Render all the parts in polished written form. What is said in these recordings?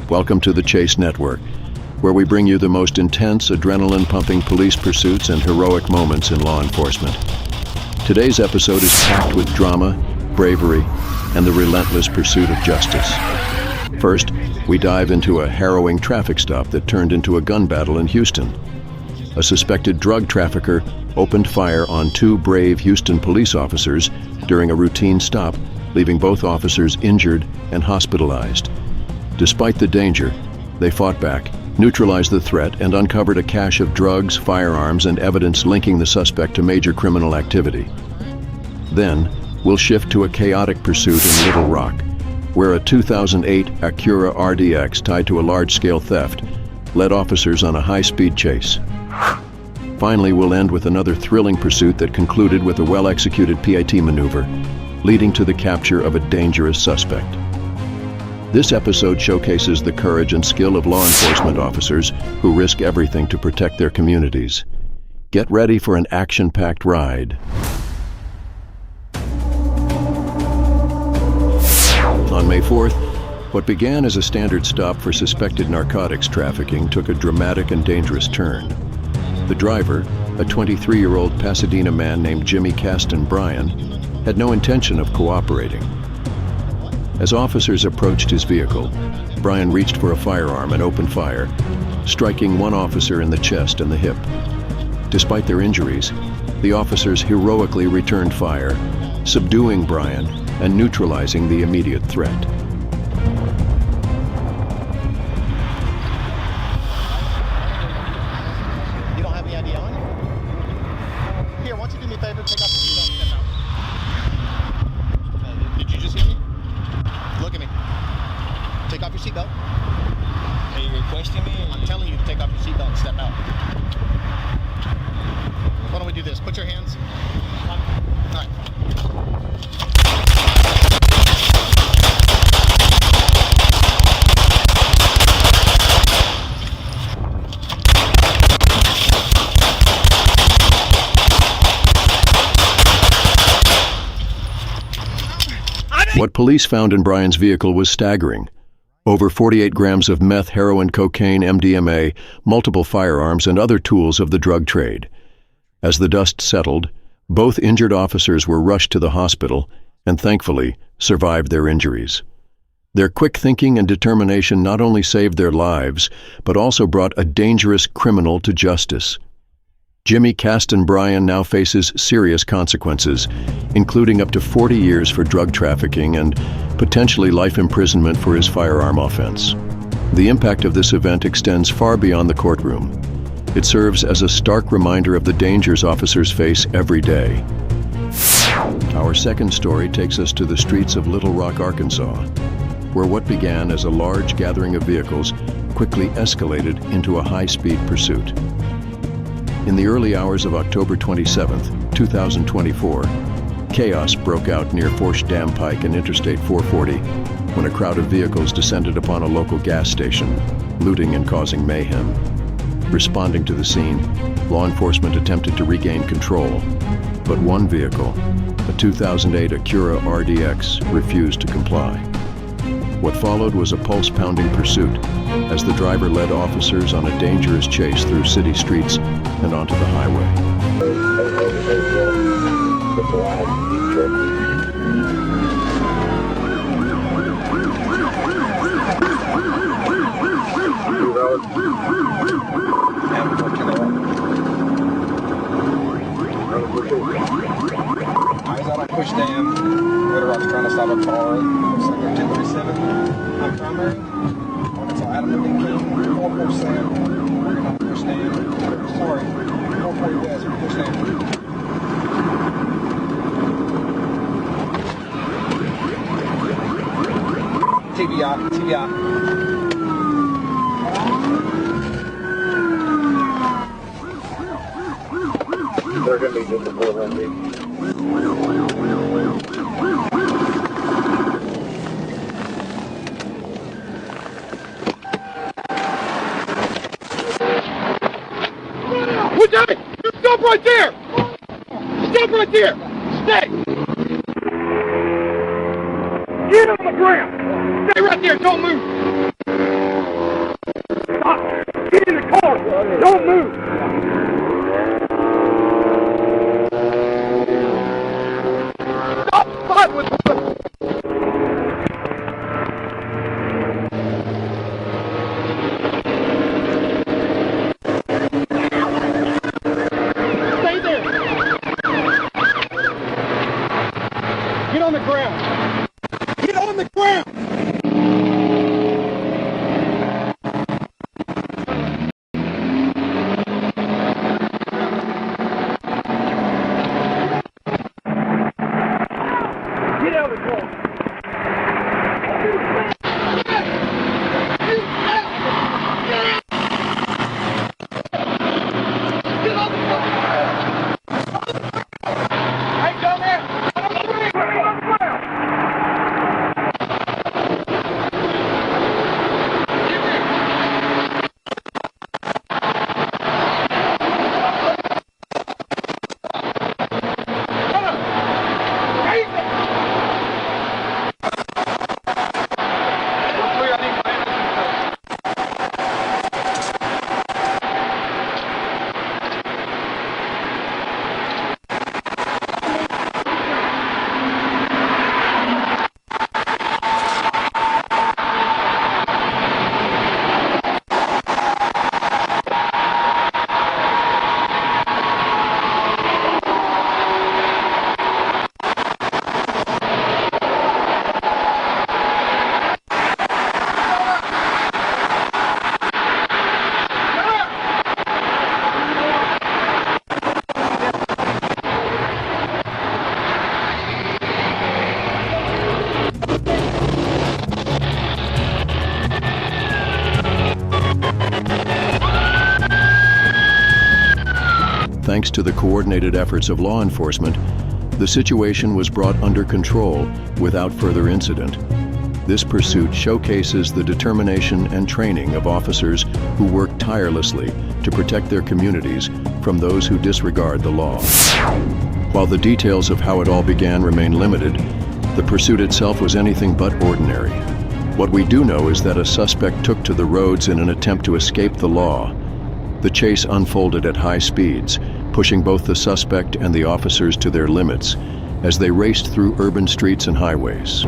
Welcome to the Chase Network, where we bring you the most intense, adrenaline-pumping police pursuits and heroic moments in law enforcement. Today's episode is packed with drama, bravery, and the relentless pursuit of justice. First, we dive into a harrowing traffic stop that turned into a gun battle in Houston. A suspected drug trafficker opened fire on two brave Houston police officers during a routine stop, leaving both officers injured and hospitalized. Despite the danger, they fought back, neutralized the threat, and uncovered a cache of drugs, firearms, and evidence linking the suspect to major criminal activity. Then, we'll shift to a chaotic pursuit in Little Rock, where a 2008 Acura RDX tied to a large-scale theft led officers on a high-speed chase. Finally, we'll end with another thrilling pursuit that concluded with a well-executed PIT maneuver, leading to the capture of a dangerous suspect. This episode showcases the courage and skill of law enforcement officers who risk everything to protect their communities. Get ready for an action-packed ride. On May 4th, what began as a standard stop for suspected narcotics trafficking took a dramatic and dangerous turn. The driver, a 23-year-old Pasadena man named Jimmy Caston Bryan, had no intention of cooperating. As officers approached his vehicle, Bryan reached for a firearm and opened fire, striking one officer in the chest and the hip. Despite their injuries, the officers heroically returned fire, subduing Bryan and neutralizing the immediate threat. You don't have any ID on you? Here, why don't you do me a favor, take off your seatbelt and step out. Did you just hear me? Look at me. Take off your seatbelt. Are you requesting me? I'm telling you to take off your seatbelt and step out. Why don't we do this? Put your hands. All right. What police found in Bryan's vehicle was staggering. Over 48 grams of meth, heroin, cocaine, MDMA, multiple firearms, and other tools of the drug trade. As the dust settled, both injured officers were rushed to the hospital and, thankfully, survived their injuries. Their quick thinking and determination not only saved their lives, but also brought a dangerous criminal to justice. Jimmy Caston Bryan now faces serious consequences, including up to 40 years for drug trafficking and potentially life imprisonment for his firearm offense. The impact of this event extends far beyond the courtroom. It serves as a stark reminder of the dangers officers face every day. Our second story takes us to the streets of Little Rock, Arkansas, where what began as a large gathering of vehicles quickly escalated into a high-speed pursuit. In the early hours of October 27, 2024, chaos broke out near Forsh Dam Pike and Interstate 440 when a crowd of vehicles descended upon a local gas station, looting and causing mayhem. Responding to the scene, law enforcement attempted to regain control, but one vehicle, a 2008 Acura RDX, refused to comply. What followed was a pulse-pounding pursuit as the driver led officers on a dangerous chase through city streets and onto the highway. I was out on Push Dam. Little Rock's trying to stop a car. Looks like they're 237. I'm primary. Arkansas Adam King, 447. We're on Push Dam. Sorry, 440 West, Push Dam. TBI. They're going to be just a 400. Stop right there! Stop right there! Stay! Get on the ground! Stay right there, don't move! Don't move! Stop fighting with me! Stay there. Get on the ground. Get on the ground! Get out of the car! Hey, come here! Put me on the ground! Thanks to the coordinated efforts of law enforcement, the situation was brought under control without further incident. This pursuit showcases the determination and training of officers who work tirelessly to protect their communities from those who disregard the law. While the details of how it all began remain limited, the pursuit itself was anything but ordinary. What we do know is that a suspect took to the roads in an attempt to escape the law. The chase unfolded at high speeds, pushing both the suspect and the officers to their limits as they raced through urban streets and highways.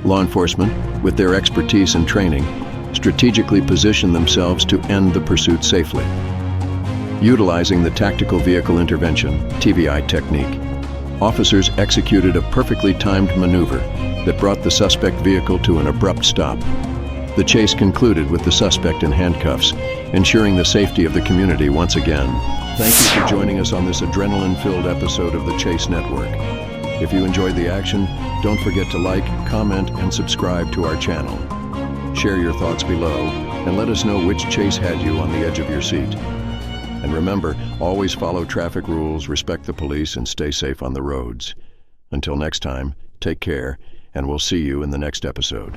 Law enforcement, with their expertise and training, strategically positioned themselves to end the pursuit safely. Utilizing the tactical vehicle intervention, TVI technique, officers executed a perfectly timed maneuver that brought the suspect vehicle to an abrupt stop. The chase concluded with the suspect in handcuffs, ensuring the safety of the community once again. Thank you for joining us on this adrenaline-filled episode of the Chase Network. If you enjoyed the action, don't forget to like, comment, and subscribe to our channel. Share your thoughts below, and let us know which chase had you on the edge of your seat. And remember, always follow traffic rules, respect the police, and stay safe on the roads. Until next time, take care, and we'll see you in the next episode.